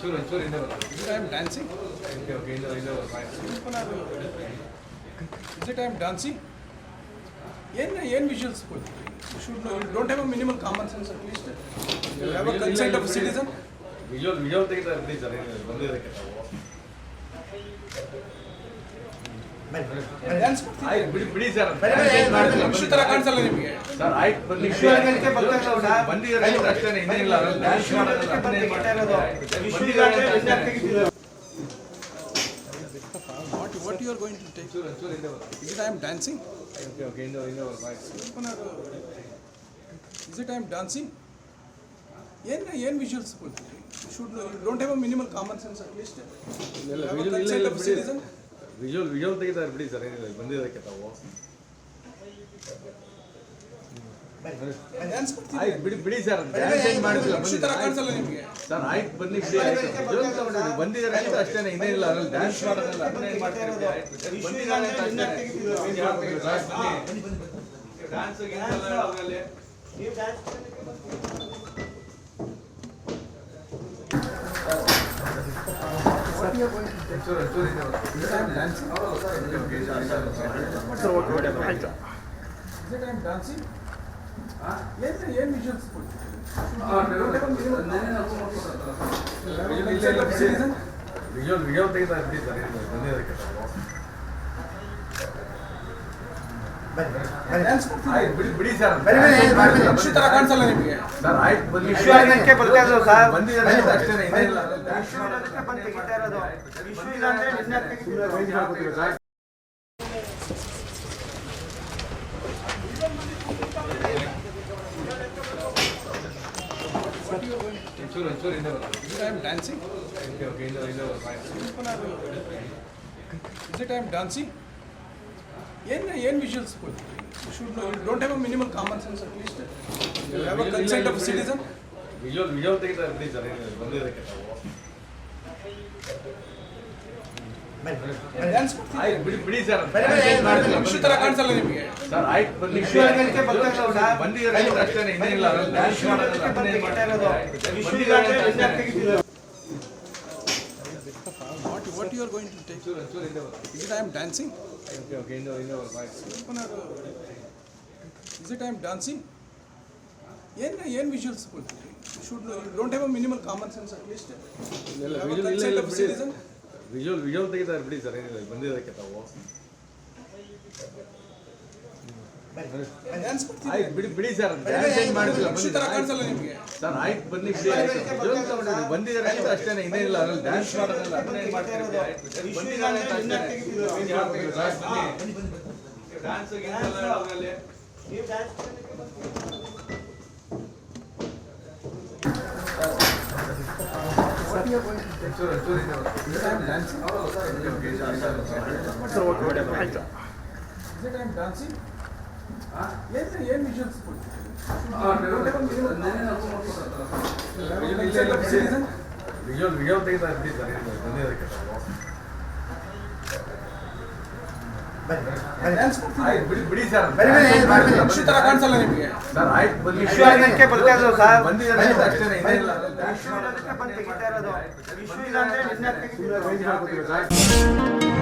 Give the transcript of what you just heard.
Is it I am dancing? Is it I am dancing? ಏನು visuals you should know. You don't have a minimal common sense at least. You have a consent of a citizen. Visual ತೆಗಿತಾ ಇರ್ತೀವಿ sir ಬಂದಿದ್ದಕ್ಕೆ dance ಬಿಡಿ sir ಖುಷಿ ತರ ಕಾಣಿಸಲ್ಲ ನಿಮಗೆ sir ಆಯ್ತು ಬನ್ನಿ ಬಂದಿದ್ದಾರೆ ಅಷ್ಟೇ ಇನ್ನೇನಿಲ್ಲ dance what you are going to take? Is it I am dancing? Is it I am dancing? ಏನು visuals you should know. You don't have a minimal common sense at least. You have a consent of a citizen. Visual ತೆಗಿತಾ ಬಿಡಿ sir ಬಂದಿದ್ದಕ್ಕೆ ತಾವು ಬಿಡಿ sir ಖುಷಿ ತರ ಕಾಣಿಸಲ್ಲ ನಿಮಗೆ ಸರ್ ಆಯ್ತು ಬನ್ನಿ ಬಂದಿದ್ದಾರೆ ಅಂತ ಅಷ್ಟೇ ಇನ್ನೇನಿಲ್ಲ ಡ್ಯಾನ್ಸ್ ಮಾಡೋದಲ್ಲ What you are going to take? Is it I am dancing? Is it I am dancing? ಏನು visuals ವಿಜುವಲ್ ತೆಗಿತಾ ಇರ್ತೀವಿ ಸರ್ ಬಂದಿದ್ದಕ್ಕೆ ಬಿಡಿ ಸರ್ ಖುಷಿ ತರ ಕಾಣಿಸಲ್ಲ ನಿಮಗೆ ಸರ್ ಆಯ್ತು ಬನ್ನಿ ಬಂದಿದ್ದಾರೆ ಅಷ್ಟೇ ಇನ್ನೇನಿಲ್ಲ Is it I am dancing? Is it I am dancing? ಏನು visuals you should know. You don't have a minimal common sense at least. You have a consent of a citizen. Visual ತೆಗಿತಾ ಇರ್ತೀವಿ sir ಬಂದಿದ್ದಕ್ಕೆ dance ಬಿಡಿ sir ಖುಷಿ ತರ ಕಾಣಿಸಲ್ಲ ನಿಮಗೆ sir ಆಯ್ತು ಬನ್ನಿ ಬಂದಿದ್ದಾರೆ ಅಷ್ಟೇ ಇನ್ನೇನಿಲ್ಲ ಡ್ಯಾನ್ಸ್ ಮಾಡೋದಲ್ಲ what you are going to take? Is it I am dancing? Is it I am dancing? ಏನು visuals you should know. You don't have a minimal common sense at least. You have a consent of a citizen. Visual ತೆಗಿತಾ ಬಿಡಿ sir ಬಂದಿದ್ದಕ್ಕೆ ತಾವು ಬಿಡಿ sir ಖುಷಿ ತರ ಕಾಣಿಸಲ್ಲ ನಿಮಗೆ ಸರ್ ಆಯ್ತು ಬನ್ನಿ ಬಂದಿದ್ದಾರೆ ಅಂತ ಅಷ್ಟೇ ಇನ್ನೇನಿಲ್ಲ ಡ್ಯಾನ್ಸ್ ಮಾಡೋದಲ್ಲ What you are going to take? Is it I am dancing? Is it I am dancing? ಏನು visuals ವಿಜುವಲ್ ತೆಗಿತಾ ಇರ್ತೀವಿ ಸರ್ ಬಂದಿದ್ದಕ್ಕೆ ಬಿಡಿ ಸರ್ ಖುಷಿ ತರ ಕಾಣಿಸಲ್ಲ ನಿಮಗೆ ಸರ್ ಆಯ್ತು ಬನ್ನಿ ಬಂದಿದ್ದಾರೆ ಅಷ್ಟೇ ಇನ್ನೇನಿಲ್ಲ ಡ್ಯಾನ್ಸ್ ಮಾಡೋದಕ್ಕೆ